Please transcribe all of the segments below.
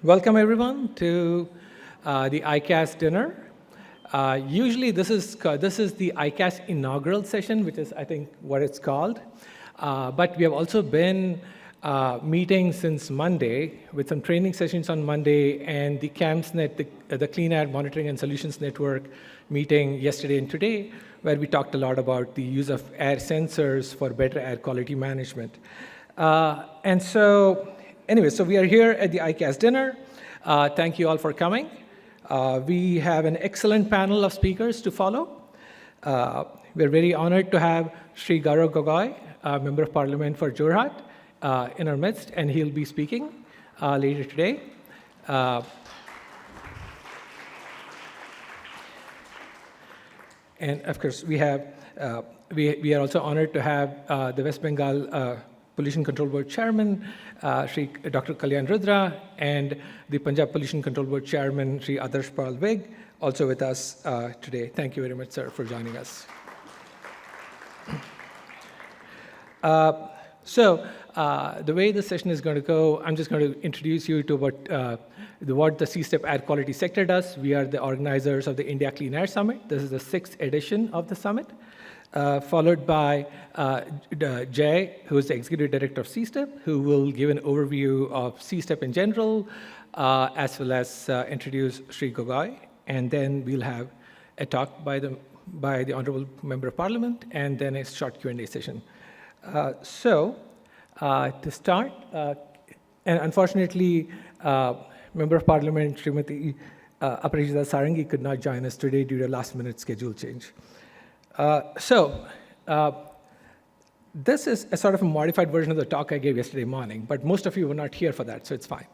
Welcome everyone to the ICAS dinner. Usually this is the ICAS inaugural session, which is I think what it's called. But we have also been meeting since Monday with some training sessions on Monday and the CAMS-Net, the Clean Air Monitoring and Solutions Network meeting yesterday and today, where we talked a lot about the use of air sensors for better air quality management. And so anyway, so we are here at the ICAS dinner. Thank you all for coming. We have an excellent panel of speakers to follow. We're very honored to have Sri Gaurav Gogoi, Member of Parliament for Jorhat, in our midst, and he'll be speaking later today. And of course, we are also honored to have the West Bengal Pollution Control Board Chairman, Sri Dr. Kalyan Rudra, and the Punjab Pollution Control Board Chairman, Sri Adarsh Pal Vig, also with us today. Thank you very much, sir, for joining us. The way this session is going to go, I'm just going to introduce you to what the CSTEP air quality sector does. We are the organizers of the India Clean Air Summit. This is the 6th edition of the summit. Followed by Jay, who is the Executive Director of CSTEP, who will give an overview of CSTEP in general, as well as introduce Sri Gogoi. And then we'll have a talk by the Honorable Member of Parliament, and then a short Q&A session. To start, and unfortunately, Member of Parliament, Srimati Aparajita Sarangi could not join us today due to a last-minute schedule change. This is a sort of a modified version of the talk I gave yesterday morning, but most of you were not here for that, so it's fine.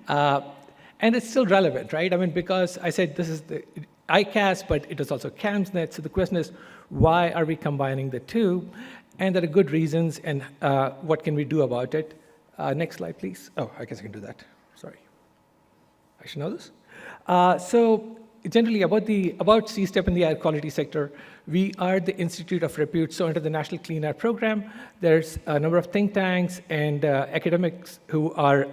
And it's still relevant, right? I mean, because I said this is the ICAS, but it is also CAMS-Net, so the question is, why are we combining the two? And there are good reasons, and what can we do about it? Next slide, please. Oh, I guess I can do that. Sorry. I should know this. Generally, about CSTEP in the air quality sector, we are the Institute of Repute. So under the National Clean Air Program, there's a number of think tanks and academics who are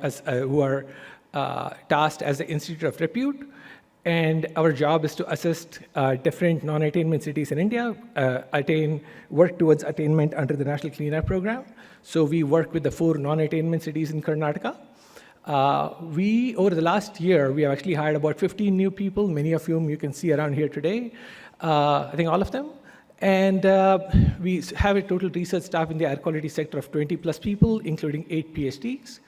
tasked as the Institute of Repute. And our job is to assist different non-attainment cities in India work towards attainment under the National Clean Air Program. So we work with the 4 non-attainment cities in Karnataka. Over the last year, we have actually hired about 15 new people, many of whom you can see around here today. I think all of them. And we have a total research staff in the air quality sector of 20+ people, including 8 PhDs.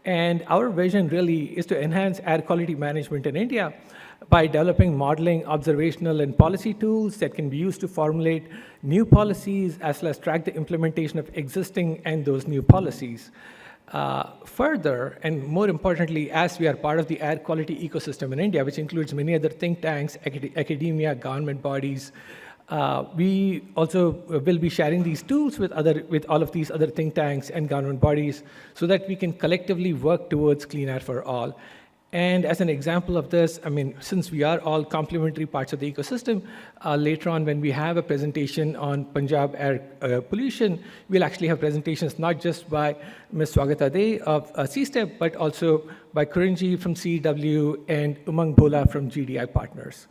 And our vision really is to enhance air quality management in India by developing modeling, observational, and policy tools that can be used to formulate new policies, as well as track the implementation of existing and those new policies. Further, and more importantly, as we are part of the air quality ecosystem in India, which includes many other think tanks, academia, government bodies, we also will be sharing these tools with all of these other think tanks and government bodies so that we can collectively work towards clean air for all. And as an example of this, I mean, since we are all complementary parts of the ecosystem, later on when we have a presentation on Punjab air pollution, we'll actually have presentations not just by Ms. Swagata De of CSTEP, but also by Kurinji from CEW and Umang Bhola from GDI Partners.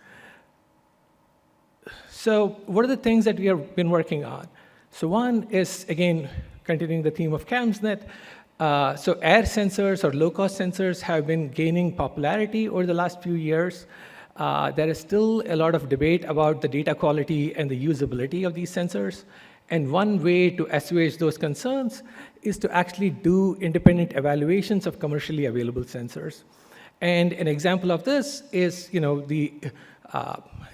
So what are the things that we have been working on? So one is, again, continuing the theme of CAMS-Net. So air sensors or low-cost sensors have been gaining popularity over the last few years. There is still a lot of debate about the data quality and the usability of these sensors. And one way to assuage those concerns is to actually do independent evaluations of commercially available sensors. And an example of this is,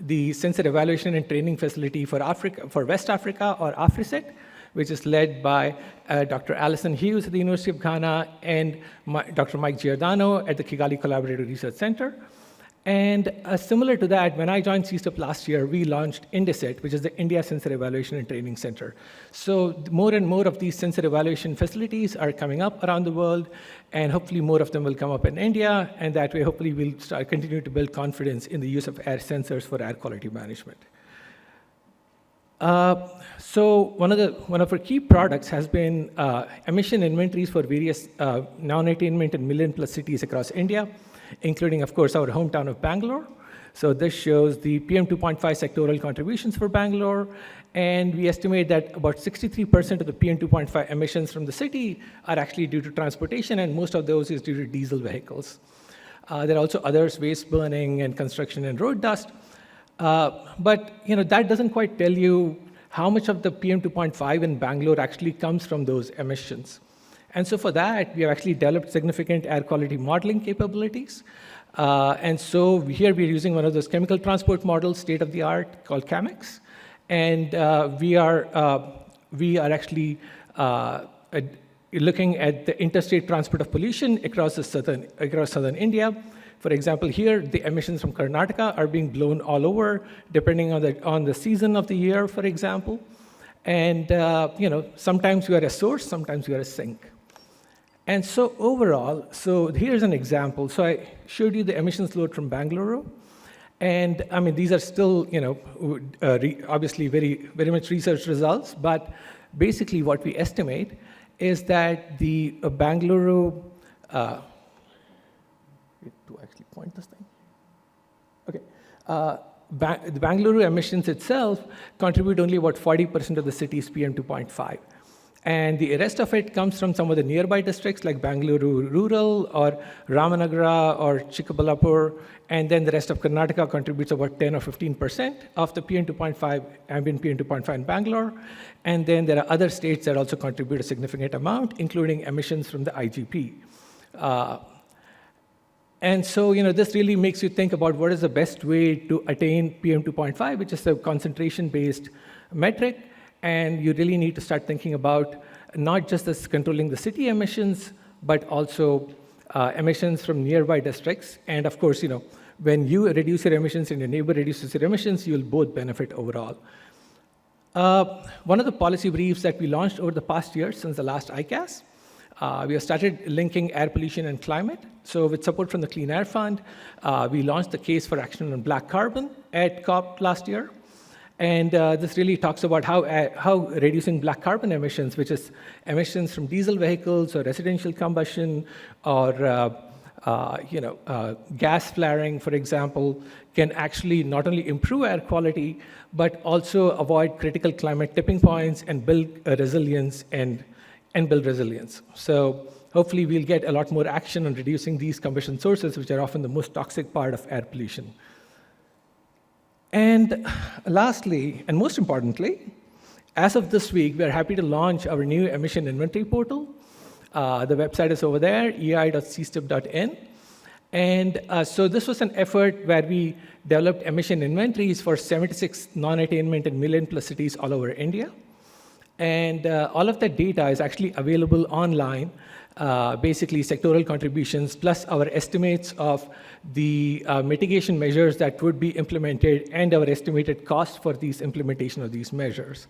the Sensor Evaluation and Training Facility for West Africa, or AFRICET, which is led by Dr. Alison Hughes at the University of Ghana and Dr. Mike Giordano at the Kigali Collaborative Research Center. And similar to that, when I joined CSTEP last year, we launched INDECET, which is the India Sensor Evaluation and Training Center. So more and more of these sensor evaluation facilities are coming up around the world, and hopefully more of them will come up in India, and that way hopefully we'll continue to build confidence in the use of air sensors for air quality management. So one is, again, continuing the theme of CAMS-Net. So air sensors or low-cost sensors have been gaining popularity over the last few years. There is still a lot of debate about the data quality and the usability of these sensors. And one way to assuage those concerns is to actually do independent evaluations of commercially available sensors. And an example of this is, the Sensor Evaluation and Training Facility for West Africa, or AFRICET, which is led by Dr. Alison Hughes at the University of Ghana and Dr. Mike Giordano at the Kigali Collaborative Research Center. And similar to that, when I joined CSTEP last year, we launched INDECET, which is the India Sensor Evaluation and Training Center. So more and more of these sensor evaluation facilities are coming up around the world, and hopefully more of them will continue to build confidence in the use of air sensors for air quality management. So one of our key products has been emission inventories for various non-attainment and million-plus cities across India, including, of course, our hometown of Bangalore. So this shows the PM 2.5 sectoral contributions for Bangalore, and we estimate that about 63% of the PM 2.5 emissions from the city are actually due to transportation, and most of those is due to diesel vehicles. There are also others, waste burning and construction and road dust. But that doesn't quite tell you how much of the PM 2.5 in Bangalore actually comes from those emissions. And so for that, we have actually developed significant air quality modeling capabilities. And so here we're using one of those chemical transport models, state-of-the-art, called CAMX. And we are actually looking at the interstate transport of pollution across southern India. For example, here, the emissions from Karnataka are being blown all over, depending on the season of the year, for example. And sometimes you are a source, sometimes you are a sink. And so overall, so here's an example. So I showed you the emissions load from Bangalore. And I mean, these are still, obviously very, very much research results. But basically what we estimate is that the Bangalore, to actually point this thing. Okay. The Bangalore emissions itself contribute only about 40% of the city's PM 2.5. And the rest of it comes from some of the nearby districts like Bangalore Rural or Ramanagara or Chikkaballapur. And then the rest of Karnataka contributes about 10 or 15% of the PM 2.5, ambient PM 2.5 in Bangalore. And then there are other states that also contribute a significant amount, including emissions from the IGP. And so, this really makes you think about what is the best way to attain PM 2.5, which is a concentration-based metric. And you really need to start thinking about not just this controlling the city emissions, but also emissions from nearby districts. And of course, when you reduce your emissions and your neighbor reduces your emissions, you'll both benefit overall. One of the policy briefs that we launched over the past year since the last ICAS, we have started linking air pollution and climate. So with support from the Clean Air Fund, we launched the case for action on black carbon at COP last year. And this really talks about how reducing black carbon emissions, which is emissions from diesel vehicles or residential combustion or gas flaring, for example, can actually not only improve air quality, but also avoid critical climate tipping points and build resilience and build resilience. So hopefully we'll get a lot more action on reducing these combustion sources, which are often the most toxic part of air pollution. And lastly, and most importantly, as of this week, we are happy to launch our new emission inventory portal. The website is over there, ei.cstep.in. And so this was an effort where we developed emission inventories for 76 non-attainment and million-plus cities all over India. And all of that data is actually available online, basically sectoral contributions, plus our estimates of the mitigation measures that would be implemented and our estimated cost for these implementation of these measures.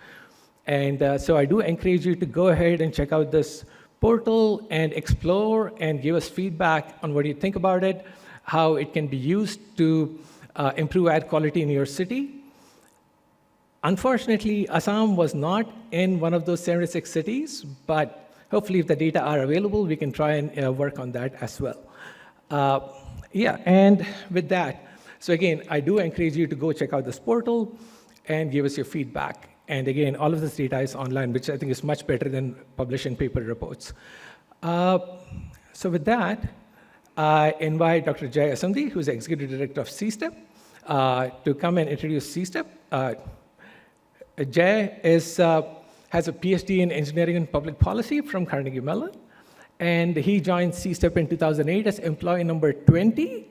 And so I do encourage you to go ahead and check out this portal and explore and give us feedback on what you think about it, how it can be used to improve air quality in your city. Unfortunately, Assam was not in one of those 76 cities, but hopefully if the data are available, we can try and work on that as well. And with that, so again, I do encourage you to go check out this portal and give us your feedback. And again, all of this data is online, which I think is much better than publishing paper reports. So with that, I invite Dr. Jay Asandi, who's the Executive Director of CSTEP, to come and introduce CSTEP. Jay has a PhD in Engineering and Public Policy from Carnegie Mellon, and he joined CSTEP in 2008 as employee number 20,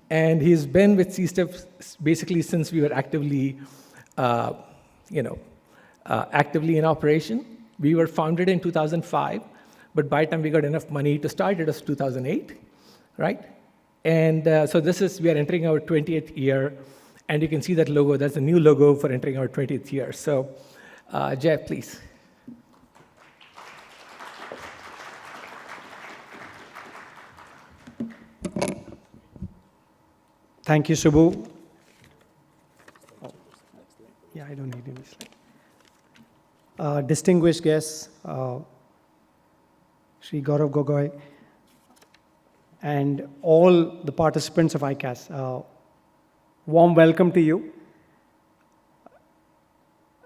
and he's been with CSTEP basically since we were actively, actively in operation. We were founded in 2005, but by the time we got enough money to start, it was 2008, right? And so we are entering our 20th year, and you can see that logo. That's a new logo for entering our 20th year. So, Jay, please. Thank you, Subbu. Yeah, I don't need any slides. distinguished guests, Shri Gaurav Gogoi, and all the participants of ICAS. Warm welcome to you.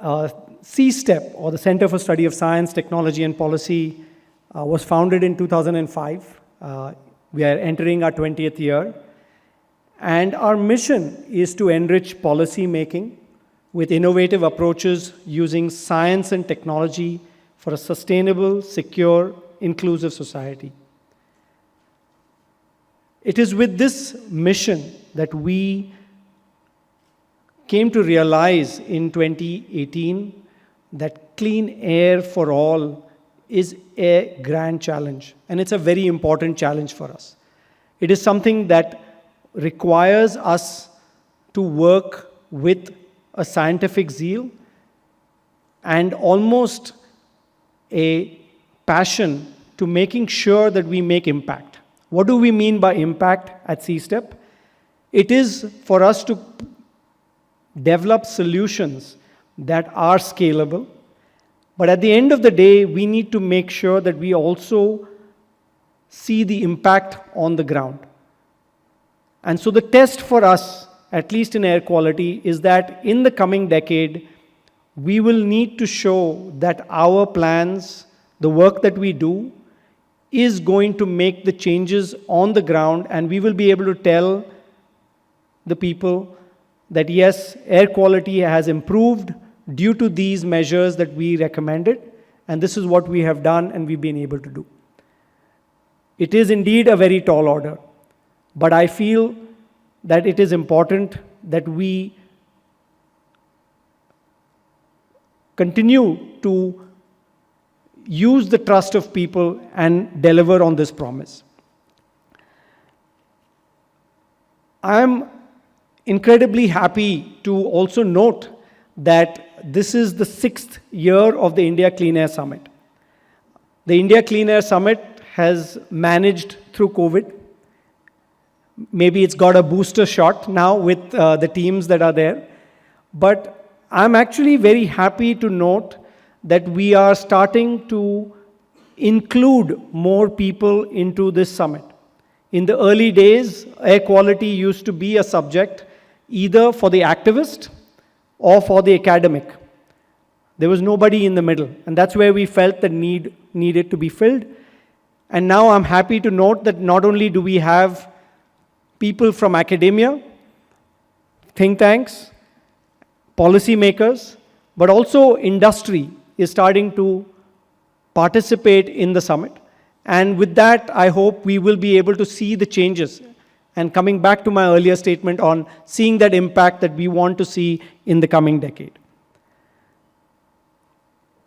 CSTEP, or the Center for Study of Science, Technology and Policy, was founded in 2005. We are entering our 20th year. And our mission is to enrich policy making with innovative approaches using science and technology for a sustainable, secure, inclusive society. It is with this mission that we came to realize in 2018 that clean air for all is a grand challenge, and it's a very important challenge for us. It is something that requires us to work with a scientific zeal and almost a passion to making sure that we make impact. What do we mean by impact at CSTEP? It is for us to develop solutions that are scalable, but at the end of the day, we need to make sure that we also see the impact on the ground. And so the test for us, at least in air quality, is that in the coming decade, we will need to show that our plans, the work that we do, is going to make the changes on the ground, and we will be able to tell the people that yes, air quality has improved due to these measures that we recommended, and this is what we have done and we've been able to do. It is indeed a very tall order, but I feel that it is important that we continue to use the trust of people and deliver on this promise. I am incredibly happy to also note that this is the 6th year of the India Clean Air Summit. The India Clean Air Summit has managed through COVID. Maybe it's got a booster shot now with the teams that are there. But I'm actually very happy to note that we are starting to include more people into this summit. In the early days, air quality used to be a subject either for the activist or for the academic. There was nobody in the middle, and that's where we felt the need needed to be filled. And now I'm happy to note that not only do we have people from academia, think tanks, policymakers, but also industry is starting to participate in the summit. And with that, I hope we will be able to see the changes. And coming back to my earlier statement on seeing that impact that we want to see in the coming decade.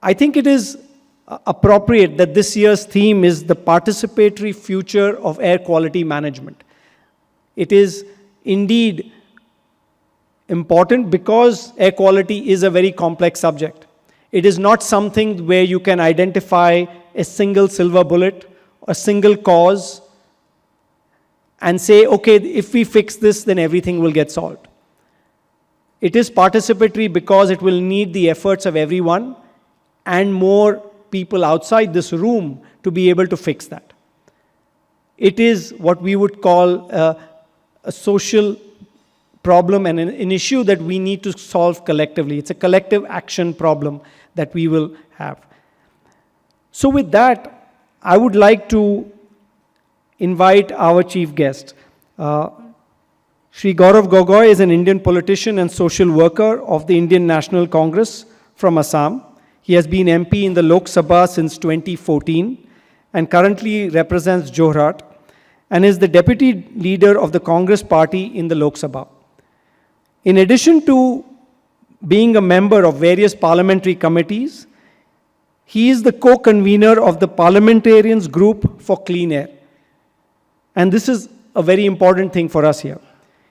I think it is appropriate that this year's theme is the participatory future of air quality management. It is indeed important because air quality is a very complex subject. It is not something where you can identify a single silver bullet, a single cause, and say, okay, if we fix this, then everything will get solved. It is participatory because it will need the efforts of everyone and more people outside this room to be able to fix that. It is what we would call a social problem and an issue that we need to solve collectively. It's a collective action problem that we will have. So with that, I would like to invite our chief guest. Shri Gaurav Gogoi is an Indian politician and social worker of the Indian National Congress from Assam. He has been MP in the Lok Sabha since 2014 and currently represents Jorhat and is the deputy leader of the Congress party in the Lok Sabha. In addition to being a member of various parliamentary committees, he is the co-convener of the Parliamentarians Group for Clean Air. And this is a very important thing for us here.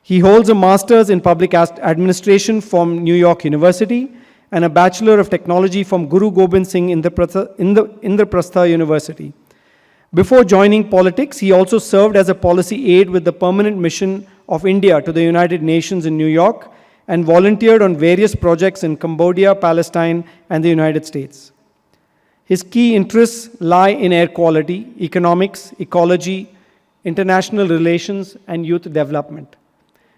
He holds a master's in public administration from New York University and a Bachelor of Technology from Guru Gobind Singh Indraprastha University. Before joining politics, he also served as a policy aide with the Permanent Mission of India to the United Nations in New York and volunteered on various projects in Cambodia, Palestine, and the United States. His key interests lie in air quality, economics, ecology, international relations, and youth development.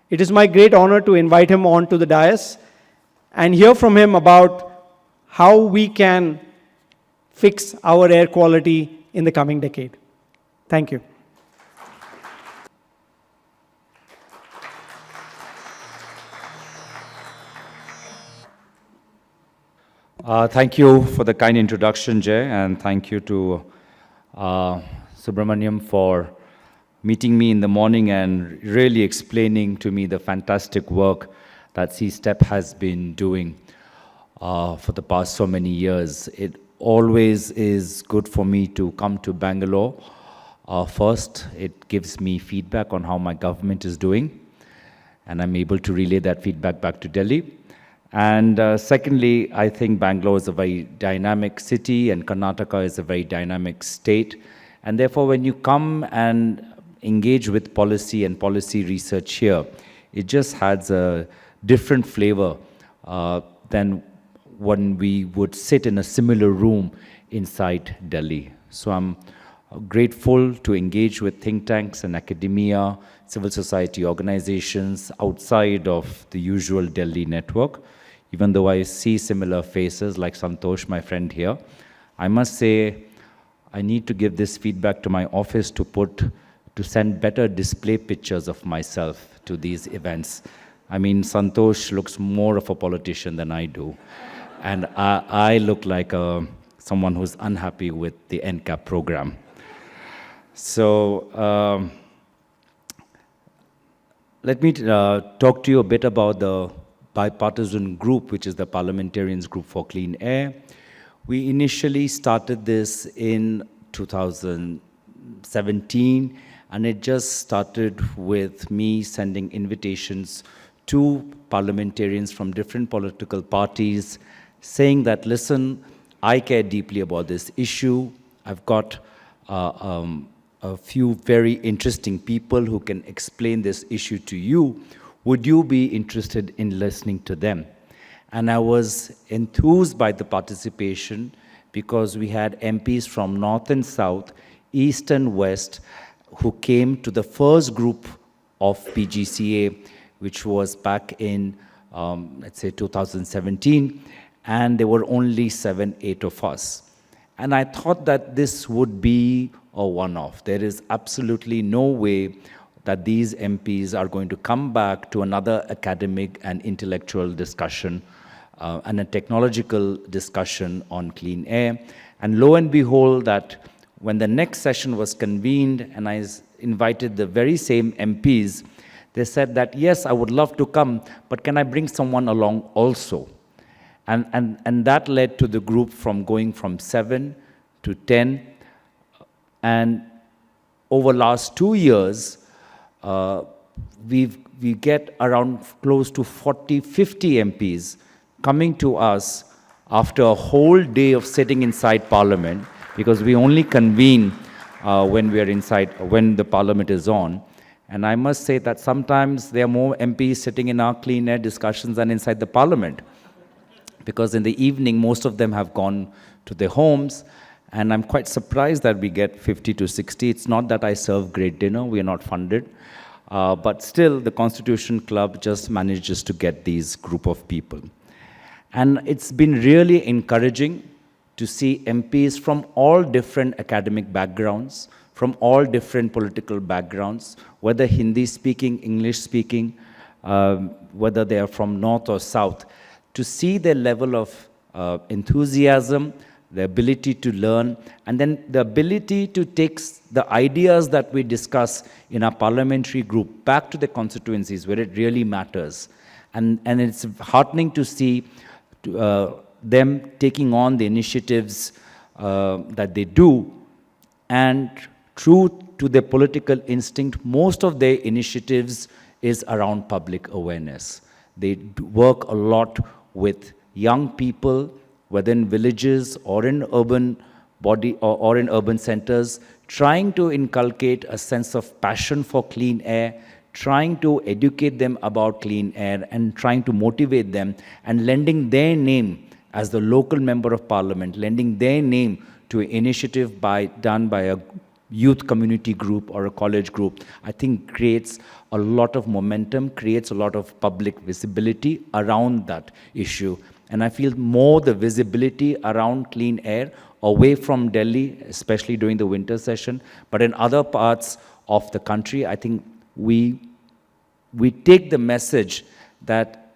It is my great honor to invite him on to the dais and hear from him about how we can fix our air quality in the coming decade. Thank you. Thank you for the kind introduction, Jay, and thank you to Subramaniam for meeting me in the morning and really explaining to me the fantastic work that CSTEP has been doing for the past so many years. It always is good for me to come to Bangalore. First, it gives me feedback on how my government is doing, and I'm able to relay that feedback back to Delhi. And secondly, I think Bangalore is a very dynamic city and Karnataka is a very dynamic state. And therefore, when you come and engage with policy and policy research here, it just adds a different flavor than when we would sit in a similar room inside Delhi. So I'm grateful to engage with think tanks and academia, civil society organizations outside of the usual Delhi network. Even though I see similar faces like Santosh, my friend here, I must say I need to give this feedback to my office to send better display pictures of myself to these events. I mean, Santosh looks more of a politician than I do. And I look like someone who's unhappy with the NCAP program. So let me talk to you a bit about the bipartisan group, which is the Parliamentarians Group for Clean Air. We initially started this in 2017, and it just started with me sending invitations to parliamentarians from different political parties, saying that, listen, I care deeply about this issue. I've got a few very interesting people who can explain this issue to you. Would you be interested in listening to them? And I was enthused by the participation because we had MPs from North and South, East and West, who came to the first group of PGCA, which was back in, let's say, 2017, and there were only 7, 8 of us. And I thought that this would be a one-off. There is absolutely no way that these MPs are going to come back to another academic and intellectual discussion and a technological discussion on clean air. And lo and behold, that when the next session was convened and I invited the very same MPs, they said that, yes, I would love to come, but can I bring someone along also? And that led to the group from going from 7 to 10. And over last 2 years, we get around close to 40, 50 MPs coming to us after a whole day of sitting inside Parliament, because we only convene when we are inside, when the Parliament is on. And I must say that sometimes there are more MPs sitting in our clean air discussions than inside the Parliament, because in the evening, most of them have gone to their homes. And I'm quite surprised that we get 50 to 60. It's not that I serve great dinner. We are not funded. But still, the Constitution Club just manages to get these group of people. And it's been really encouraging to see MPs from all different academic backgrounds, from all different political backgrounds, whether Hindi-speaking, English-speaking, whether they are from North or South, to see their level of enthusiasm, the ability to learn, and then the ability to take the ideas that we discuss in our parliamentary group back to the constituencies where it really matters. And it's heartening to see them taking on the initiatives that they do, and true to their political instinct, most of their initiatives is around public awareness. They work a lot with young people, whether in villages or in urban or in urban centers, trying to inculcate a sense of passion for clean air, trying to educate them about clean air, and trying to motivate them, and lending their name as the local member of parliament, lending their name to an initiative done by a youth community group or a college group, I think creates a lot of momentum, creates a lot of public visibility around that issue. And I feel more the visibility around clean air away from Delhi, especially during the winter session, but in other parts of the country, I think we take the message that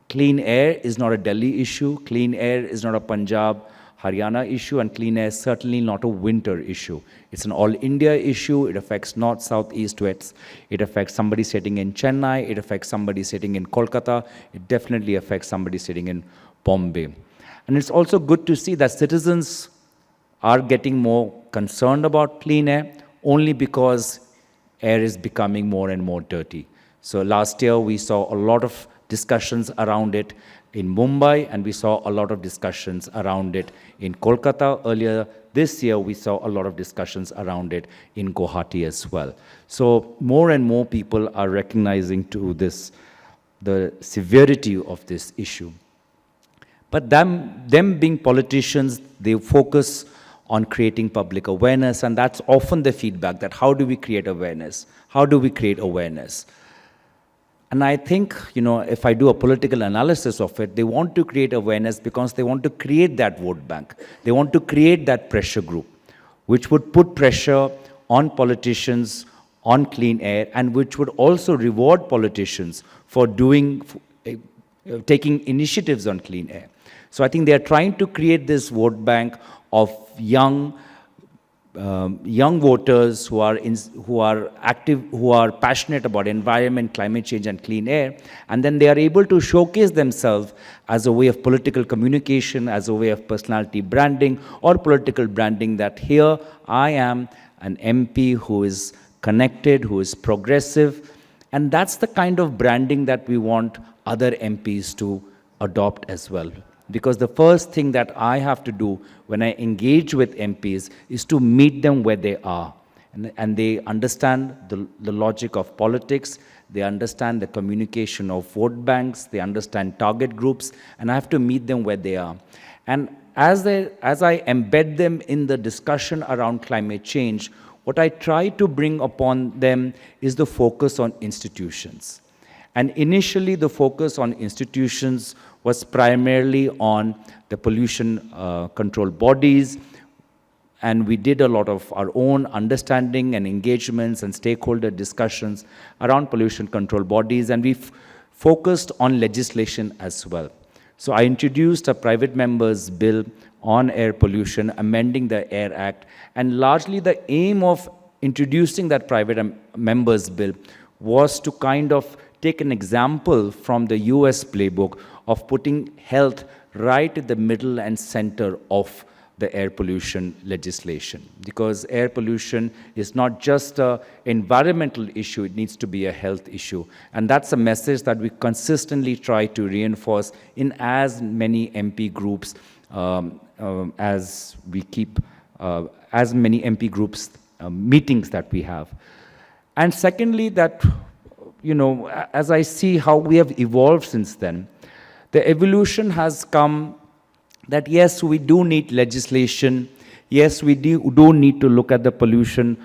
clean air is not a Delhi issue, clean air is not a Punjab, Haryana issue, and clean air is certainly not a winter issue. It's an all-India issue. It affects north, south, east, west. It affects somebody sitting in Chennai. It affects somebody sitting in Kolkata. It definitely affects somebody sitting in Bombay. And it's also good to see that citizens are getting more concerned about clean air only because air is becoming more and more dirty. So last year we saw a lot of discussions around it in Mumbai, and we saw a lot of discussions around it in Kolkata. Earlier this year, we saw a lot of discussions around it in Guwahati as well. So more and more people are recognizing the severity of this issue. But them being politicians, they focus on creating public awareness, and that's often the feedback, that how do we create awareness? How do we create awareness? And I think, if I do a political analysis of it, they want to create awareness because they want to create that vote bank. They want to create that pressure group, which would put pressure on politicians on clean air, and which would also reward politicians for taking initiatives on clean air. So I think they are trying to create this vote bank of young voters who are active, who are passionate about environment, climate change, and clean air, and then they are able to showcase themselves as a way of political communication, as a way of personality branding or political branding, that here I am an MP who is connected, who is progressive, and that's the kind of branding that we want other MPs to adopt as well. Because the first thing that I have to do when I engage with MPs is to meet them where they are. And they understand the logic of politics, they understand the communication of vote banks, they understand target groups, and I have to meet them where they are. And as I embed them in the discussion around climate change, what I try to bring upon them is the focus on institutions. And initially, the focus on institutions was primarily on the pollution control bodies, and we did a lot of our own understanding and engagements and stakeholder discussions around pollution control bodies, and we focused on legislation as well. So I introduced a private member's bill on air pollution, amending the Air Act, and largely the aim of introducing that private member's bill was to kind of take an example from the US playbook of putting health right at the middle and center of the air pollution legislation. Because air pollution is not just an environmental issue, it needs to be a health issue. And that's a message that we consistently try to reinforce in as many MP groups as we keep, as many MP groups meetings that we have. And secondly, that, as I see how we have evolved since then, the evolution has come that yes, we do need legislation, yes, we do need to look at the pollution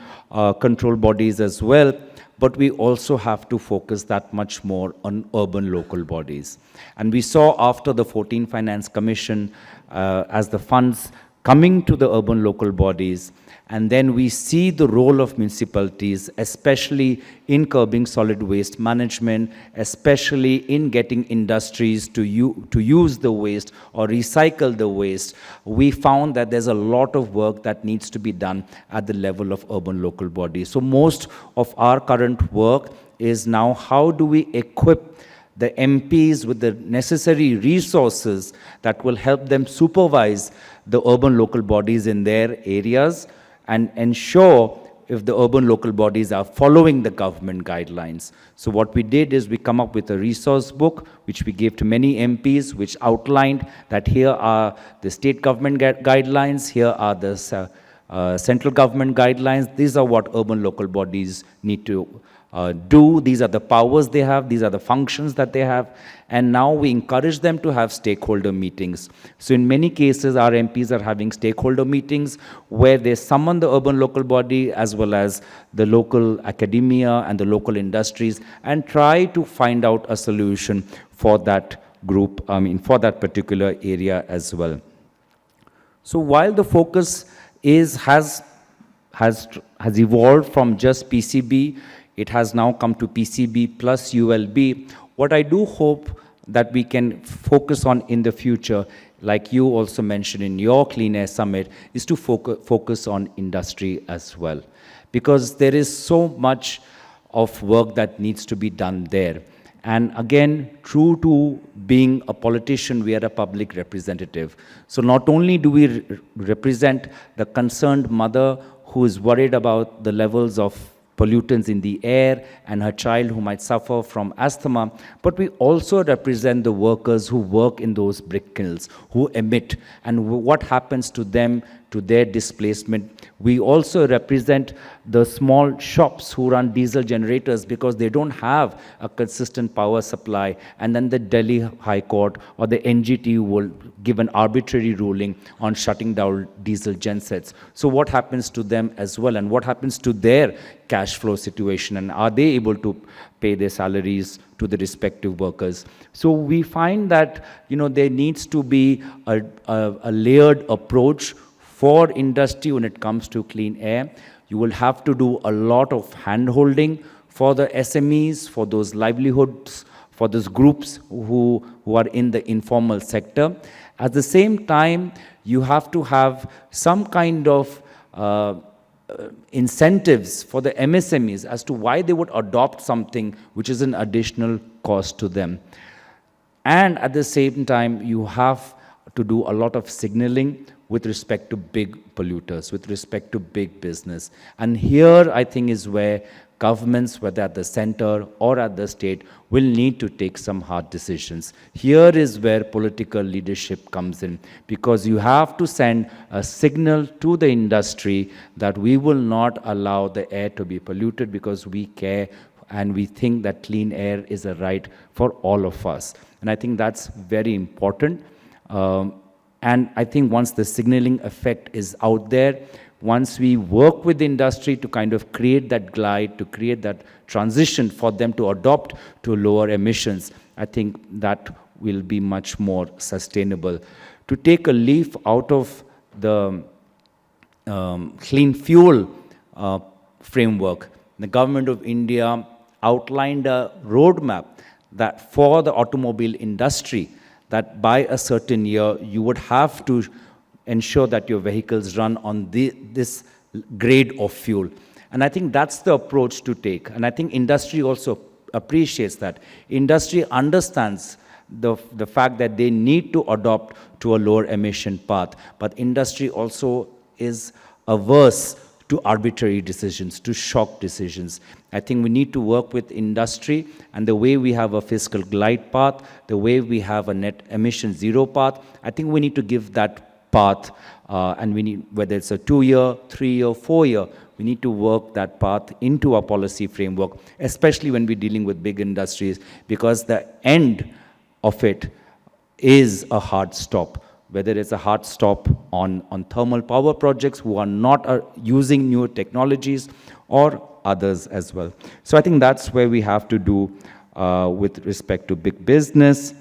control bodies as well, but we also have to focus that much more on urban local bodies. And we saw after the 14 Finance Commission, as the funds coming to the urban local bodies, and then we see the role of municipalities, especially in curbing solid waste management, especially in getting industries to use the waste or recycle the waste. We found that there's a lot of work that needs to be done at the level of urban local bodies. So most of our current work is now how do we equip the MPs with the necessary resources that will help them supervise the urban local bodies in their areas and ensure if the urban local bodies are following the government guidelines. So what we did is we come up with a resource book, which we gave to many MPs, which outlined that here are the state government guidelines, here are the central government guidelines. These are what urban local bodies need to do. These are the powers they have. These are the functions that they have. And now we encourage them to have stakeholder meetings. So in many cases, our MPs are having stakeholder meetings where they summon the urban local body as well as the local academia and the local industries and try to find out a solution for that group, for that particular area as well. So while the focus has evolved from just PCB, it has now come to PCB plus ULB. What I do hope that we can focus on in the future, like you also mentioned in your Clean Air Summit, is to focus on industry as well. Because there is so much of work that needs to be done there. And again, true to being a politician, we are a public representative. So not only do we represent the concerned mother who is worried about the levels of pollutants in the air and her child who might suffer from asthma, but we also represent the workers who work in those brick kilns, who emit, and what happens to them, to their displacement. We also represent the small shops who run diesel generators because they don't have a consistent power supply, and then the Delhi High Court or the NGT will give an arbitrary ruling on shutting down diesel gensets. So what happens to them as well, and what happens to their cash flow situation, and are they able to pay their salaries to the respective workers? So we find that there needs to be a layered approach for industry when it comes to clean air. You will have to do a lot of hand-holding for the SMEs, for those livelihoods, for those groups who are in the informal sector. At the same time, you have to have some kind of incentives for the MSMEs as to why they would adopt something which is an additional cost to them. And at the same time, you have to do a lot of signaling with respect to big polluters, with respect to big business. And here, I think, is where governments, whether at the center or at the state, will need to take some hard decisions. Here is where political leadership comes in, because you have to send a signal to the industry that we will not allow the air to be polluted because we care and we think that clean air is a right for all of us. And I think that's very important. And I think once the signaling effect is out there, once we work with the industry to kind of create that glide, to create that transition for them to adopt to lower emissions, I think that will be much more sustainable. To take a leaf out of the clean fuel framework, the government of India outlined a roadmap that for the automobile industry, that by a certain year, you would have to ensure that your vehicles run on this grade of fuel. And I think that's the approach to take. And I think industry also appreciates that. Industry understands the fact that they need to adopt to a lower emission path. But industry also is averse to arbitrary decisions, to shock decisions. I think we need to work with industry, and the way we have a fiscal glide path, the way we have a net emission zero path, I think we need to give that path, and we need, whether it's a 2-year, 3-year, 4-year, we need to work that path into our policy framework, especially when we're dealing with big industries, because the end of it is a hard stop. Whether it's a hard stop on thermal power projects who are not using newer technologies, or others as well. So I think that's where we have to do with respect to big business.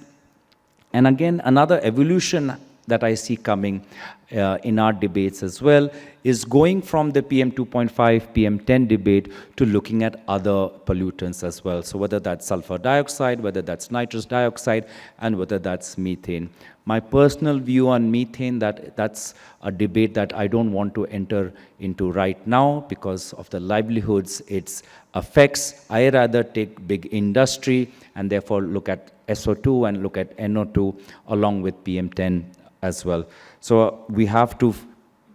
And again, another evolution that I see coming in our debates as well is going from the PM 2.5, PM10 debate to looking at other pollutants as well. So whether that's sulfur dioxide, whether that's nitrous dioxide, and whether that's methane. My personal view on methane, that's a debate that I don't want to enter into right now because of the livelihoods it affects. I rather take big industry and therefore look at SO2 and look at NO2 along with PM10 as well. So we have to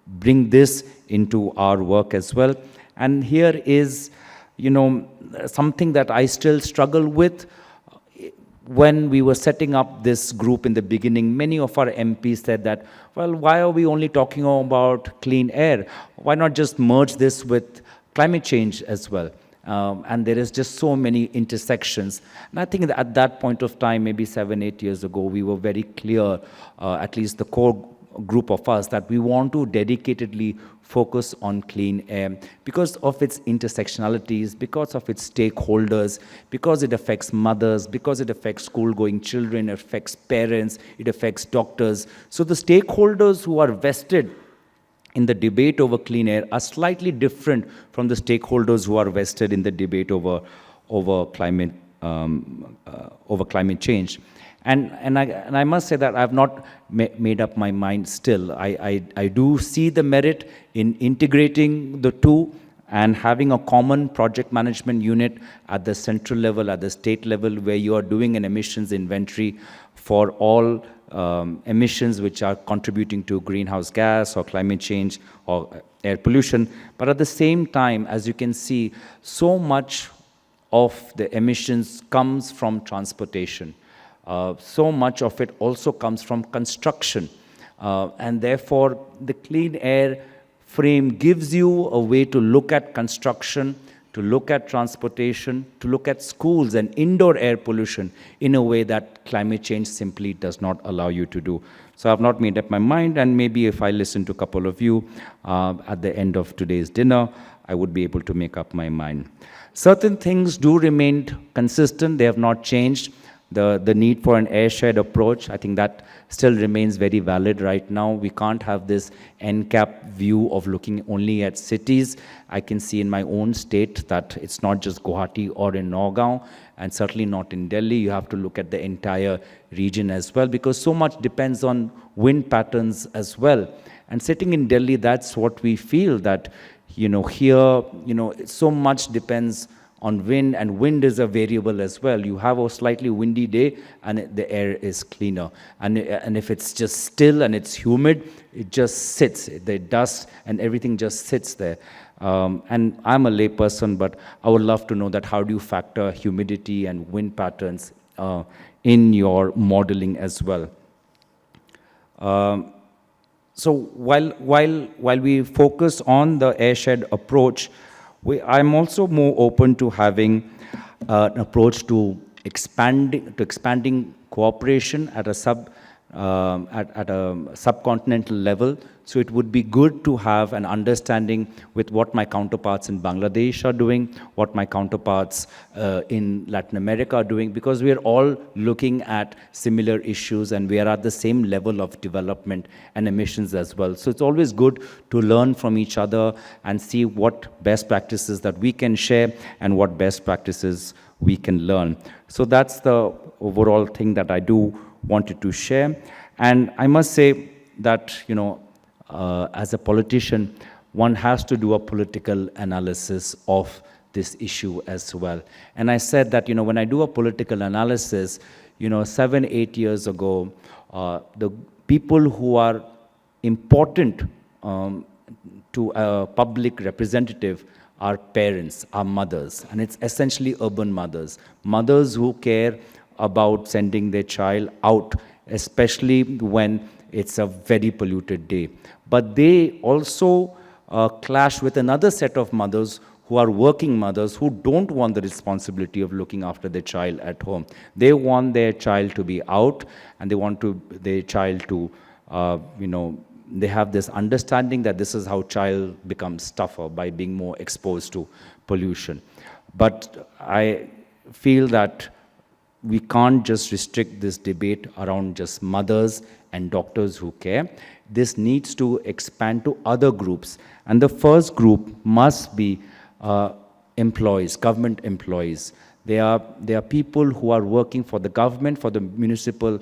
bring this into our work as well. And here is, something that I still struggle with. when we were setting up this group in the beginning, many of our MPs said that, well, why are we only talking about clean air? Why not just merge this with climate change as well? And there is just so many intersections. And I think that at that point of time, maybe 7, 8 years ago, we were very clear, at least the core group of us, that we want to dedicatedly focus on clean air because of its intersectionalities, because of its stakeholders, because it affects mothers, because it affects school-going children, it affects parents, it affects doctors. So the stakeholders who are vested in the debate over clean air are slightly different from the stakeholders who are vested in the debate over climate change. And I must say that I've not made up my mind still. I do see the merit in integrating the two and having a common project management unit at the central level, at the state level, where you are doing an emissions inventory for all emissions which are contributing to greenhouse gas or climate change or air pollution. But at the same time, as you can see, so much of the emissions comes from transportation. So much of it also comes from construction. And therefore, the clean air frame gives you a way to look at construction, to look at transportation, to look at schools and indoor air pollution in a way that climate change simply does not allow you to do. So I've not made up my mind, and maybe if I listen to a couple of you at the end of today's dinner, I would be able to make up my mind. Certain things do remain consistent. They have not changed. The need for an airshed approach, I think that still remains very valid right now. We can't have this NCAP view of looking only at cities. I can see in my own state that it's not just Guwahati or in Nagaon, and certainly not in Delhi. You have to look at the entire region as well, because so much depends on wind patterns as well. And sitting in Delhi, that's what we feel, that, here, so much depends on wind, and wind is a variable as well. You have a slightly windy day and the air is cleaner. And if it's just still and it's humid, it just sits. The dust and everything just sits there. And I'm a layperson, but I would love to know that how do you factor humidity and wind patterns in your modeling as well. So while we focus on the airshed approach, I'm also more open to having an approach to expanding cooperation at a subcontinental level. So it would be good to have an understanding with what my counterparts in Bangladesh are doing, what my counterparts in Latin America are doing, because we are all looking at similar issues and we are at the same level of development and emissions as well. So it's always good to learn from each other and see what best practices that we can share and what best practices we can learn. So that's the overall thing that I do wanted to share. And I must say that, as a politician, one has to do a political analysis of this issue as well. And I said that, when I do a political analysis, 7, 8 years ago, the people who are important to a public representative are parents, are mothers, and it's essentially urban mothers. Mothers who care about sending their child out, especially when it's a very polluted day. But they also clash with another set of mothers who are working mothers who don't want the responsibility of looking after their child at home. They want their child to be out, and they want their child to, they have this understanding that this is how child becomes tougher, by being more exposed to pollution. But I feel that we can't just restrict this debate around just mothers and doctors who care. This needs to expand to other groups. And the first group must be employees, government employees. They are people who are working for the government, for the municipal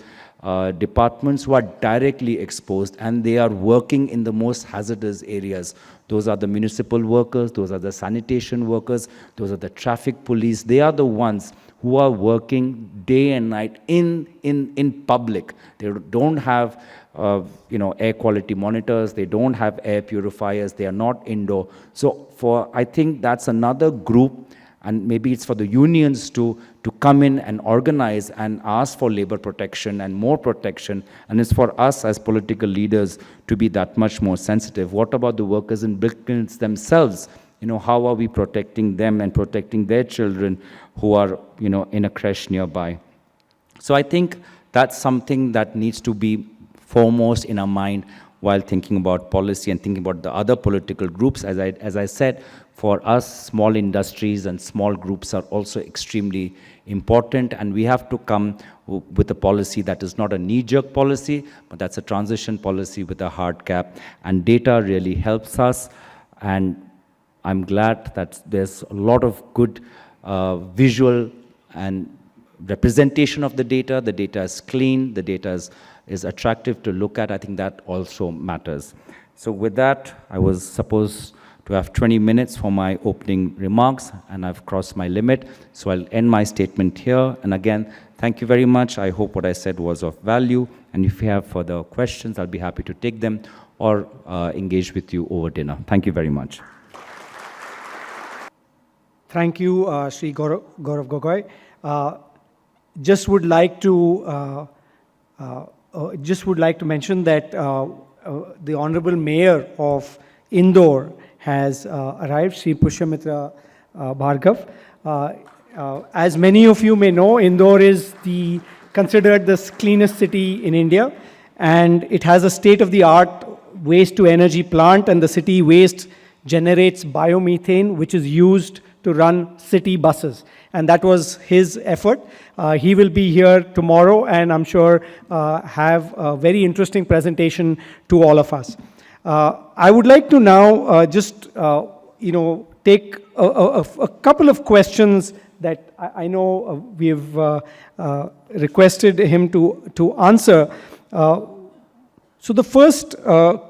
departments, who are directly exposed, and they are working in the most hazardous areas. Those are the municipal workers, those are the sanitation workers, those are the traffic police. They are the ones who are working day and night in public. They don't have air quality monitors, they don't have air purifiers, they are not indoor. So I think that's another group, And maybe it's for the unions to come in and organize and ask for labor protection and more protection. And it's for us as political leaders to be that much more sensitive. What about the workers in brick kilns themselves? How are we protecting them and protecting their children who are, in a creche nearby? So I think that's something that needs to be foremost in our mind while thinking about policy and thinking about the other political groups. As I said, for us, small industries and small groups are also extremely important, and we have to come with a policy that is not a knee-jerk policy, but that's a transition policy with a hard cap, and data really helps us. And I'm glad that there's a lot of good visual and representation of the data. The data is clean, the data is attractive to look at. I think that also matters. So with that, I was supposed to have 20 minutes for my opening remarks, and I've crossed my limit. So I'll end my statement here. And again, thank you very much. I hope what I said was of value. And if you have further questions, I'll be happy to take them or engage with you over dinner. Thank you very much. Thank you, Sri Gaurav Gogoi. Just would like to mention that the Honorable Mayor of Indore has arrived, Sri Pushyamitra Bhargav. As many of you may know, Indore is considered the cleanest city in India, and it has a state-of-the-art waste-to-energy plant, and the city waste generates biomethane, which is used to run city buses. And that was his effort. He will be here tomorrow, and I'm sure have a very interesting presentation to all of us. I would like to now just take a couple of questions that I know we've requested him to answer. So the first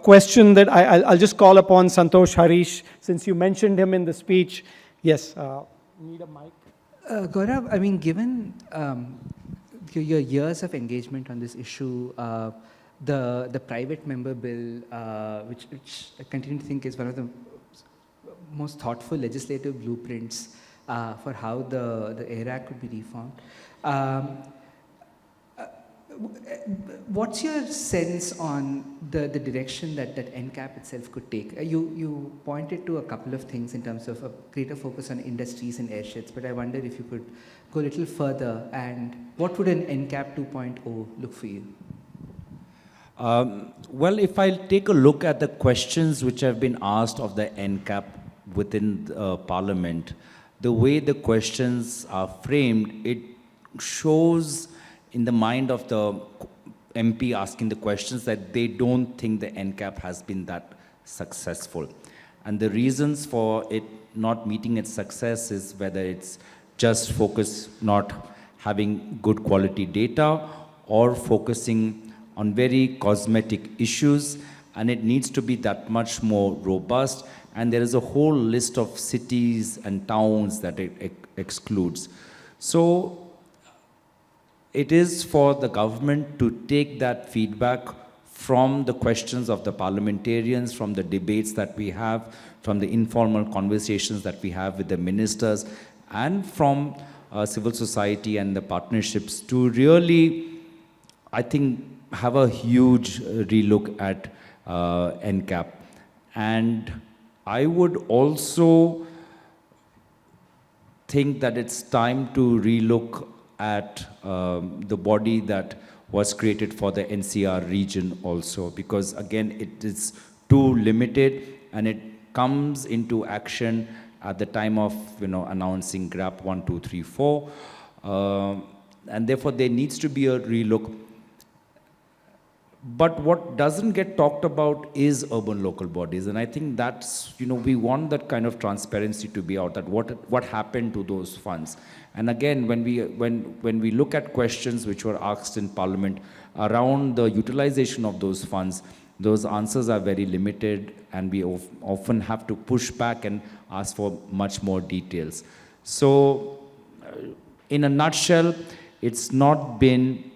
question that I'll just call upon Santosh Harish, since you mentioned him in the speech. Yes, need a mic. Gaurav, I mean, given your years of engagement on this issue, the private member bill, which I continue to think is one of the most thoughtful legislative blueprints for how the AIR Act could be reformed. What's your sense on the direction that NCAP itself could take? You pointed to a couple of things in terms of a greater focus on industries and airsheds, but I wonder if you could go a little further, and what would an NCAP 2.0 look for you? Well, if I take a look at the questions which have been asked of the NCAP within Parliament, the way the questions are framed, it shows in the mind of the MP asking the questions that they don't think the NCAP has been that successful. And the reasons for it not meeting its success is whether it's just focus not having good quality data or focusing on very cosmetic issues, and it needs to be that much more robust. And there is a whole list of cities and towns that it excludes. So it is for the government to take that feedback from the questions of the parliamentarians, from the debates that we have, from the informal conversations that we have with the ministers, and from civil society and the partnerships to really, I think, have a huge relook at NCAP. And I would also think that it's time to relook at the body that was created for the NCR region also, because again, it is too limited and it comes into action at the time of announcing GRAP 1, 2, 3, 4. And therefore there needs to be a relook. But what doesn't get talked about is urban local bodies, and I think that's, we want that kind of transparency to be out, that what happened to those funds. And again, when we look at questions which were asked in Parliament around the utilization of those funds, those answers are very limited, and we often have to push back and ask for much more details. So, in a nutshell, it's not been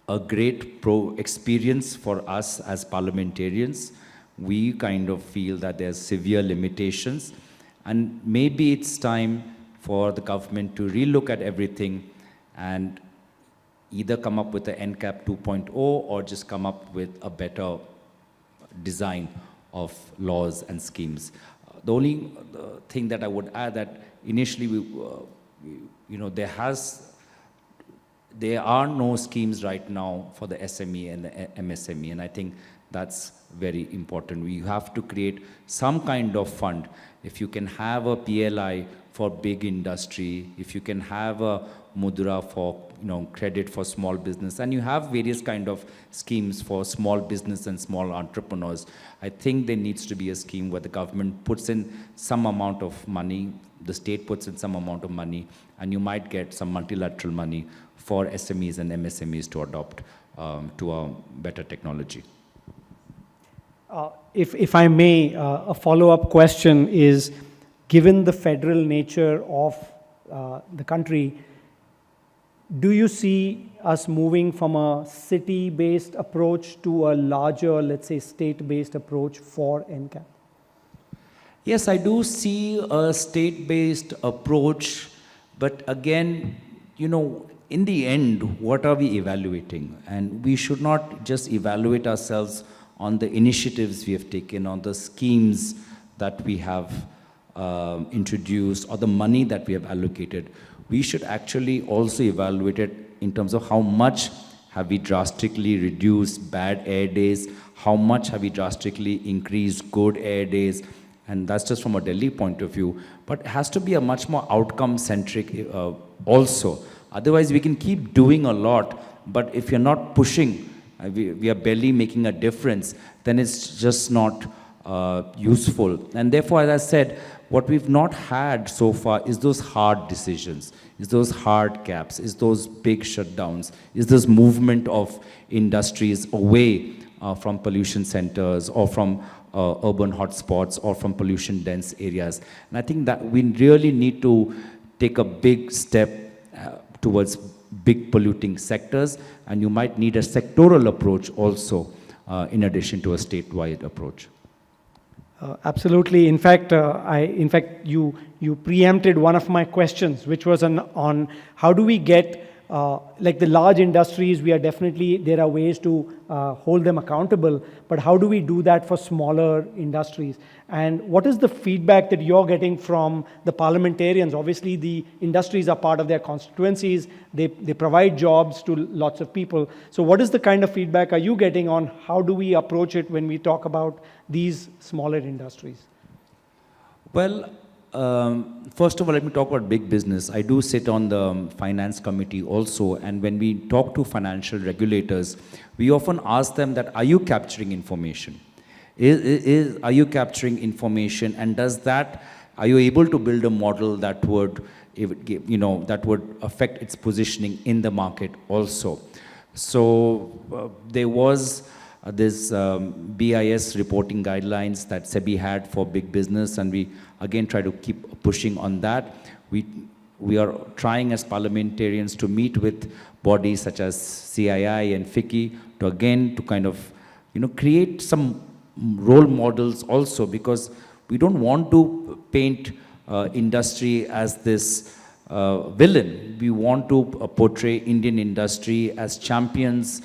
a great experience for us as parliamentarians. We kind of feel that there's severe limitations, and maybe it's time for the government to relook at everything and either come up with an NCAP 2.0 or just come up with a better design of laws and schemes. The only thing that I would add that initially, there are no schemes right now for the SME and the MSME, and I think that's very important. We have to create some kind of fund. If you can have a PLI for big industry, if you can have a mudra for credit for small business, and you have various kind of schemes for small business and small entrepreneurs, I think there needs to be a scheme where the government puts in some amount of money, the state puts in some amount of money, and you might get some multilateral money for SMEs and MSMEs to adopt to a better technology. If I may, a follow-up question is, given the federal nature of the country, do you see us moving from a city-based approach to a larger, let's say, state-based approach for NCAP? Yes, I do see a state-based approach, but again, in the end, what are we evaluating? And we should not just evaluate ourselves on the initiatives we have taken, on the schemes that we have introduced, or the money that we have allocated. We should actually also evaluate it in terms of how much have we drastically reduced bad air days, how much have we drastically increased good air days, and that's just from a Delhi point of view. But it has to be a much more outcome-centric also. Otherwise, we can keep doing a lot, but if you're not pushing, we are barely making a difference, then it's just not useful. And therefore, as I said, what we've not had so far is those hard decisions, is those hard caps, is those big shutdowns, is this movement of industries away from pollution centers or from urban hotspots or from pollution-dense areas. And I think that we really need to take a big step towards big polluting sectors, and you might need a sectoral approach also in addition to a statewide approach. Absolutely. In fact, you preempted one of my questions, which was on how do we get like the large industries. There are ways to hold them accountable, but how do we do that for smaller industries? And what is the feedback that you're getting from the parliamentarians? Obviously, the industries are part of their constituencies. They provide jobs to lots of people. So what is the kind of feedback are you getting on how do we approach it when we talk about these smaller industries? Well, first of all, let me talk about big business. I do sit on the finance committee also, and when we talk to financial regulators, we often ask them that, are you capturing information? Are you capturing information, and are you able to build a model that would, affect its positioning in the market also? So there was this BIS reporting guidelines that SEBI had for big business, and we again try to keep pushing on that. We are trying as parliamentarians to meet with bodies such as CII and FICCI to kind of create some role models also, because we don't want to paint industry as this villain. We want to portray Indian industry as champions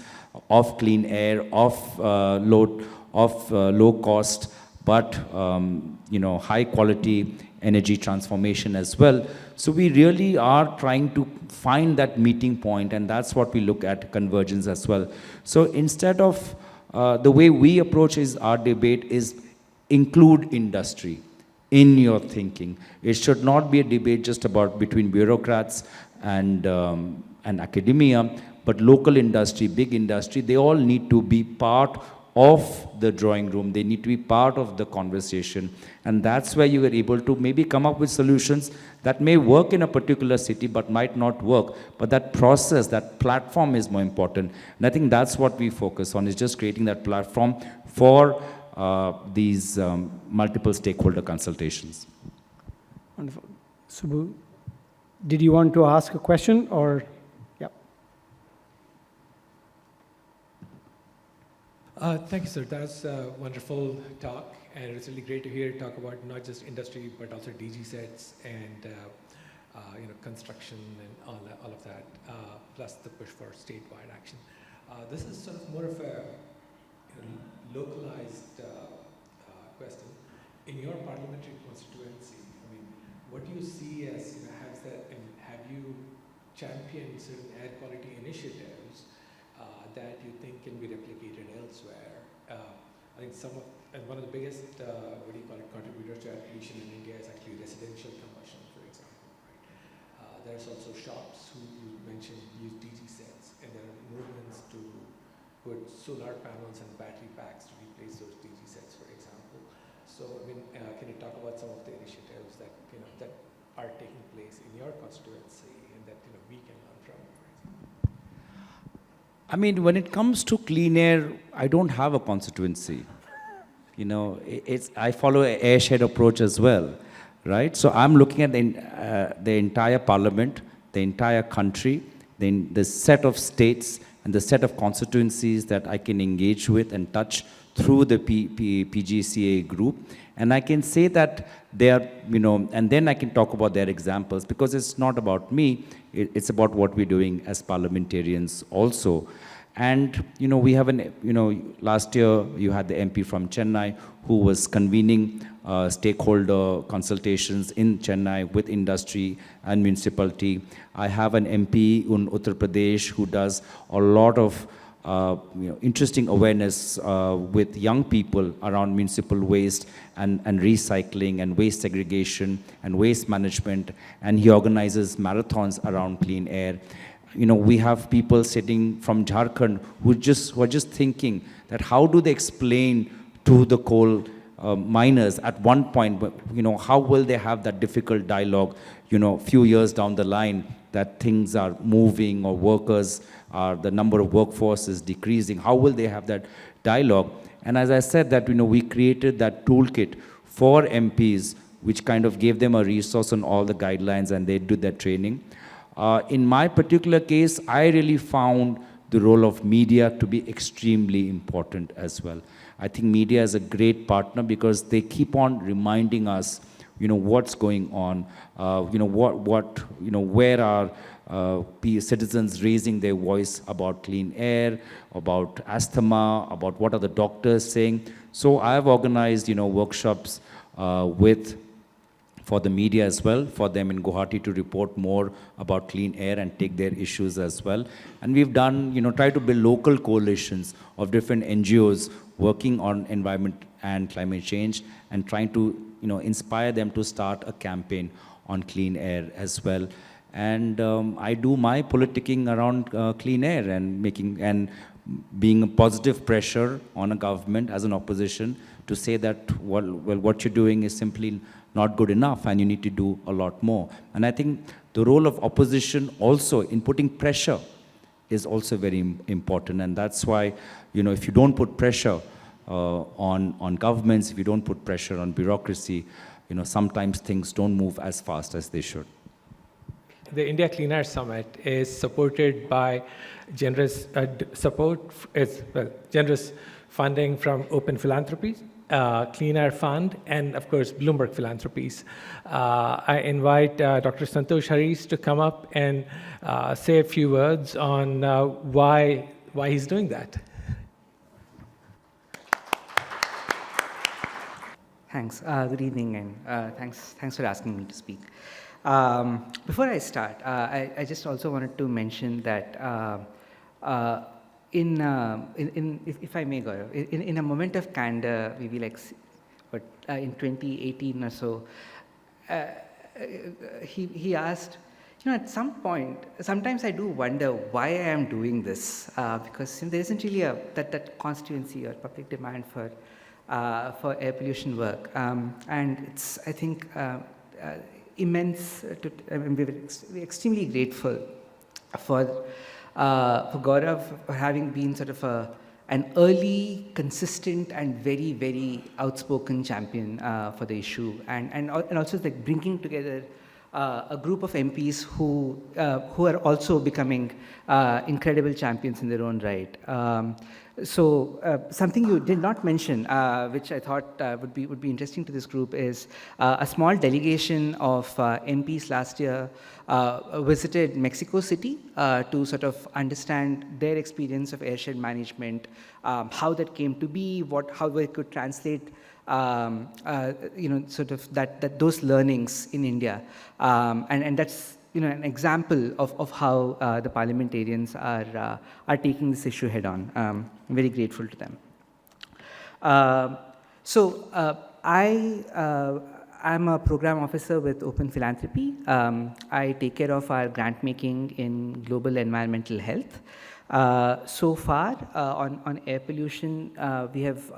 of clean air, of low cost, but high quality energy transformation as well. So we really are trying to find that meeting point, and that's what we look at convergence as well. So instead of the way we approach our debate is include industry in your thinking. It should not be a debate just between bureaucrats and academia, but local industry, big industry, they all need to be part of the drawing room. They need to be part of the conversation. And that's where you are able to maybe come up with solutions that may work in a particular city but might not work. But that process, that platform is more important. And I think that's what we focus on, is just creating that platform for these multiple stakeholder consultations. Wonderful. Subbu, did you want to ask a question or? Thank you, sir. That was a wonderful talk, and it's really great to hear you talk about not just industry, but also DG sets and construction and all of that, plus the push for statewide action. This is sort of more of a localized question. In your parliamentary constituency, I mean, what do you see as, have you championed certain air quality initiatives that you think can be replicated elsewhere? I think one of the biggest, contributors to air pollution in India is actually residential combustion, for example. Right? There's also shops who you mentioned use DG sets, and there are movements to put solar panels and battery packs to replace those DG sets, for example. So, I mean, can you talk about some of the initiatives that that are taking place in your constituency and that we can learn from, for example? I mean, when it comes to clean air, I don't have a constituency. I follow an airshed approach as well, right? So I'm looking at the entire parliament, the entire country, the set of states and the set of constituencies that I can engage with and touch through the PGCA group. And I can say that they are, and then I can talk about their examples, because it's not about me, it's about what we're doing as parliamentarians also. And, we have last year you had the MP from Chennai who was convening stakeholder consultations in Chennai with industry and municipality. I have an MP in Uttar Pradesh who does a lot of interesting awareness with young people around municipal waste and recycling and waste segregation and waste management, and he organizes marathons around clean air. We have people sitting from Jharkhand who are just thinking that how do they explain to the coal miners at one point, but how will they have that difficult dialogue, few years down the line, that things are moving or the number of workforce is decreasing. How will they have that dialogue? And as I said that, we created that toolkit for MPs, which kind of gave them a resource on all the guidelines, and they did that training. In my particular case, I really found the role of media to be extremely important as well. I think media is a great partner because they keep on reminding us, what's going on, where are citizens raising their voice about clean air, about asthma, about what are the doctors saying. So I have organized, workshops for the media as well, for them in Guwahati to report more about clean air and take their issues as well. And we've done, try to build local coalitions of different NGOs working on environment and climate change and trying to, inspire them to start a campaign on clean air as well. And I do my politicking around clean air and being a positive pressure on a government as an opposition to say that, well, what you're doing is simply not good enough and you need to do a lot more. And I think the role of opposition also in putting pressure is also very important. And that's why, if you don't put pressure on governments, if you don't put pressure on bureaucracy, sometimes things don't move as fast as they should. The India Clean Air Summit is supported by generous generous funding from Open Philanthropies, Clean Air Fund, and of course Bloomberg Philanthropies. I invite Dr. Santosh Haris to come up and say a few words on why he's doing that. Thanks. Good evening, and thanks for asking me to speak. Before I start, I just also wanted to mention that if I may, Gaurav, in a moment of candor, maybe like in 2018 or so, he asked, at some point, sometimes I do wonder why I am doing this, because there isn't really that constituency or public demand for air pollution work, and it's, I think, immense. We're extremely grateful for Gaurav for having been sort of an early, consistent, and very, very outspoken champion for the issue, and also like bringing together a group of MPs who are also becoming incredible champions in their own right. Something you did not mention, which I thought would be interesting to this group, is a small delegation of MPs last year visited Mexico City to sort of understand their experience of airshed management, how that came to be, how we could translate sort of those learnings in India, and that's an example of how the parliamentarians are taking this issue head on. I'm very grateful to them. I'm a program officer with Open Philanthropy. I take care of our grant making in global environmental health. So far, on air pollution, we have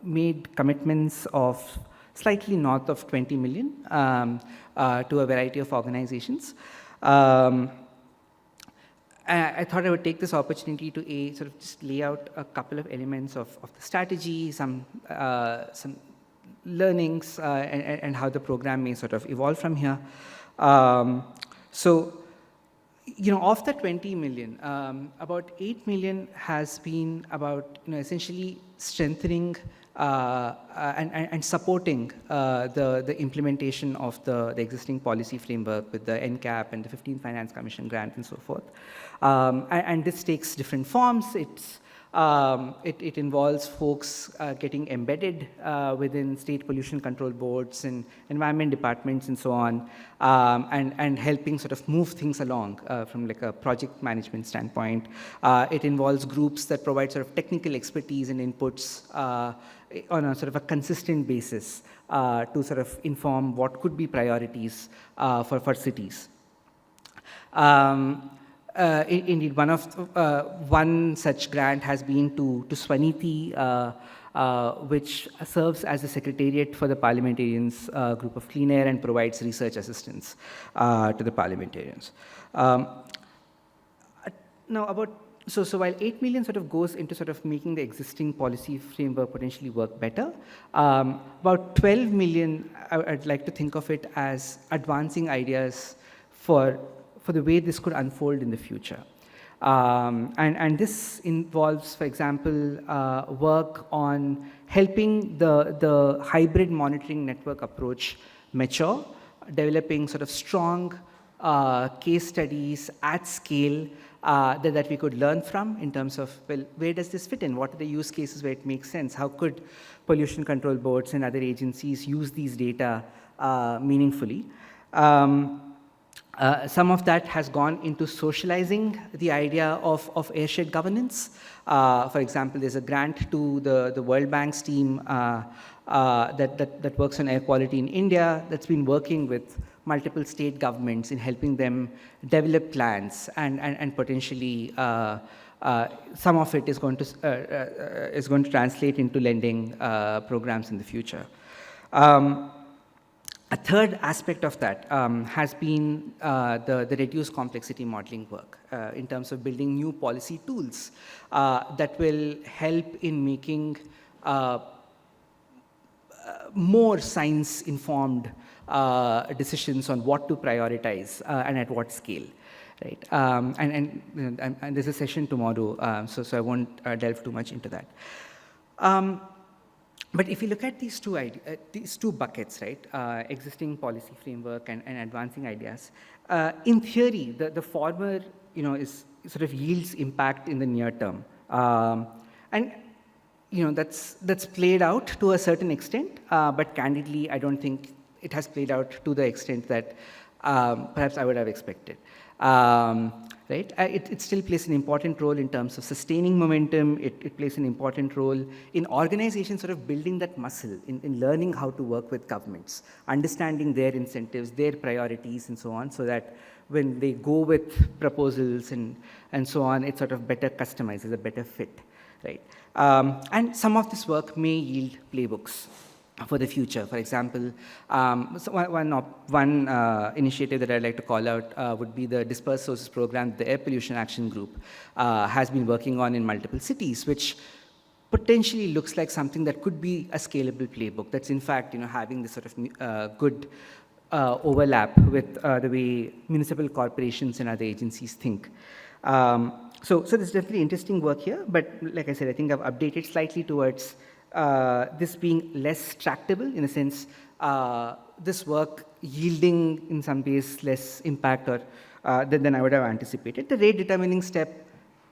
made commitments of slightly north of 20 million to a variety of organizations. I thought I would take this opportunity to sort of just lay out a couple of elements of the strategy, some learnings, and how the program may sort of evolve from here. Of the 20 million, about 8 million has been about essentially strengthening and supporting the implementation of the existing policy framework with the NCAP and the 15th Finance Commission grant and so forth. And this takes different forms. It involves folks getting embedded within state pollution control boards and environment departments and so on, and helping sort of move things along from like a project management standpoint. It involves groups that provide sort of technical expertise and inputs on a sort of a consistent basis to sort of inform what could be priorities for cities. Indeed, one such grant has been to Swaniti, which serves as the secretariat for the parliamentarians group of clean air and provides research assistance to the parliamentarians. So while 8 million sort of goes into sort of making the existing policy framework potentially work better, about 12 million, I'd like to think of it as advancing ideas for the way this could unfold in the future. And this involves, for example, work on helping the hybrid monitoring network approach mature, developing sort of strong case studies at scale that we could learn from in terms of, well, where does this fit in? What are the use cases where it makes sense? How could pollution control boards and other agencies use these data meaningfully? Some of that has gone into socializing the idea of airshed governance. For example, there's a grant to the World Bank's team that works on air quality in India that's been working with multiple state governments in helping them develop plans and potentially some of it is going to translate into lending programs in the future. A third aspect of that has been the reduced complexity modeling work in terms of building new policy tools that will help in making more science-informed decisions on what to prioritize and at what scale. Right, and there's a session tomorrow, so I won't delve too much into that. But if you look at these two buckets, right, existing policy framework and advancing ideas, in theory, the former, is sort of yields impact in the near term, and that's played out to a certain extent. But candidly, I don't think it has played out to the extent that perhaps I would have expected. Right? It still plays an important role in terms of sustaining momentum. It plays an important role in organizations sort of building that muscle, in learning how to work with governments, understanding their incentives, their priorities, and so on, so that when they go with proposals and so on, it's sort of better customized, it's a better fit. Right? And some of this work may yield playbooks for the future. For example, so one initiative that I'd like to call out would be the Dispersed Sources program the Air Pollution Action Group has been working on in multiple cities, which potentially looks like something that could be a scalable playbook. That's in fact, having this sort of good overlap with the way municipal corporations and other agencies think. So there's definitely interesting work here, but like I said, I think I've updated slightly towards this being less tractable, in a sense, this work yielding in some ways less impact or than I would have anticipated. The rate determining step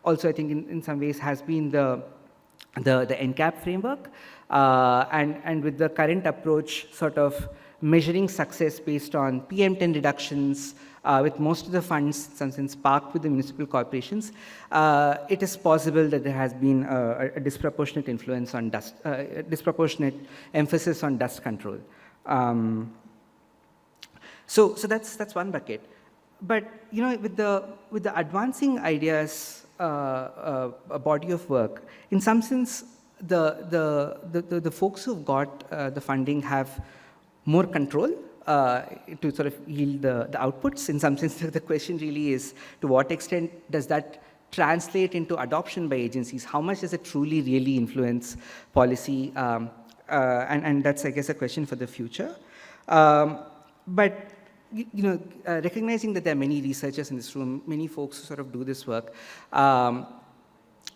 also, I think, in some ways has been the NCAP framework, and with the current approach, sort of measuring success based on PM10 reductions, with most of the funds, in some sense, parked with the municipal corporations, it is possible that there has been a disproportionate influence on dust, disproportionate emphasis on dust control. So that's one bucket. But with the advancing ideas, a body of work, in some sense, the folks who've got the funding have more control to sort of yield the outputs. In some sense, the question really is, to what extent does that translate into adoption by agencies? How much does it truly, really influence policy? And that's, I guess, a question for the future. But recognizing that there are many researchers in this room, many folks who sort of do this work,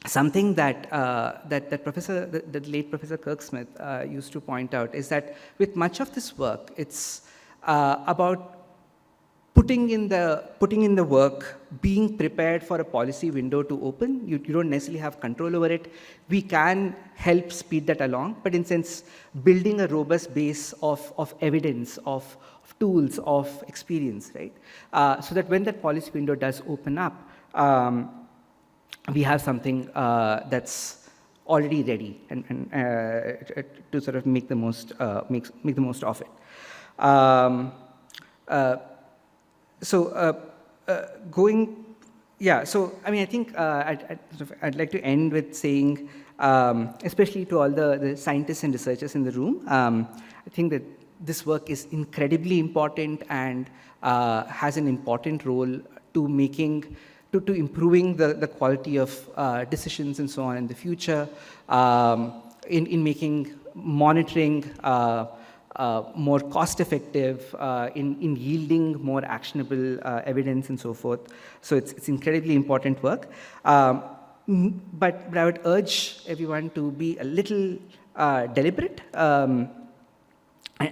something that the late Professor Kirk-Smith used to point out is that with much of this work, it's about putting in the work, being prepared for a policy window to open. You don't necessarily have control over it. We can help speed that along, but in sense, building a robust base of evidence, of tools, of experience, right? So that when that policy window does open up, we have something that's already ready and to sort of make the most make the most of it. So I mean, I think I'd like to end with saying, especially to all the scientists and researchers in the room, I think that this work is incredibly important and has an important role to making, to improving the quality of decisions and so on in the future, in making monitoring more cost-effective, in yielding more actionable evidence and so forth. So it's incredibly important work. But I would urge everyone to be a little deliberate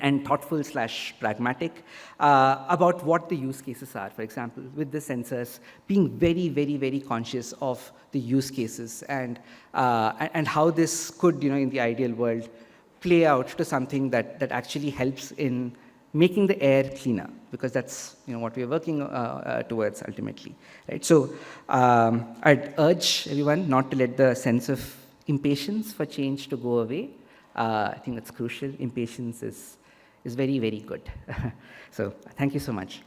and thoughtful / pragmatic about what the use cases are. For example, with the sensors, being very, very, very conscious of the use cases and how this could, in the ideal world, play out to something that actually helps in making the air cleaner, because that's what we are working towards ultimately, right? So I'd urge everyone not to let the sense of impatience for change to go away. I think that's crucial. Impatience is very, very good. So thank you so much.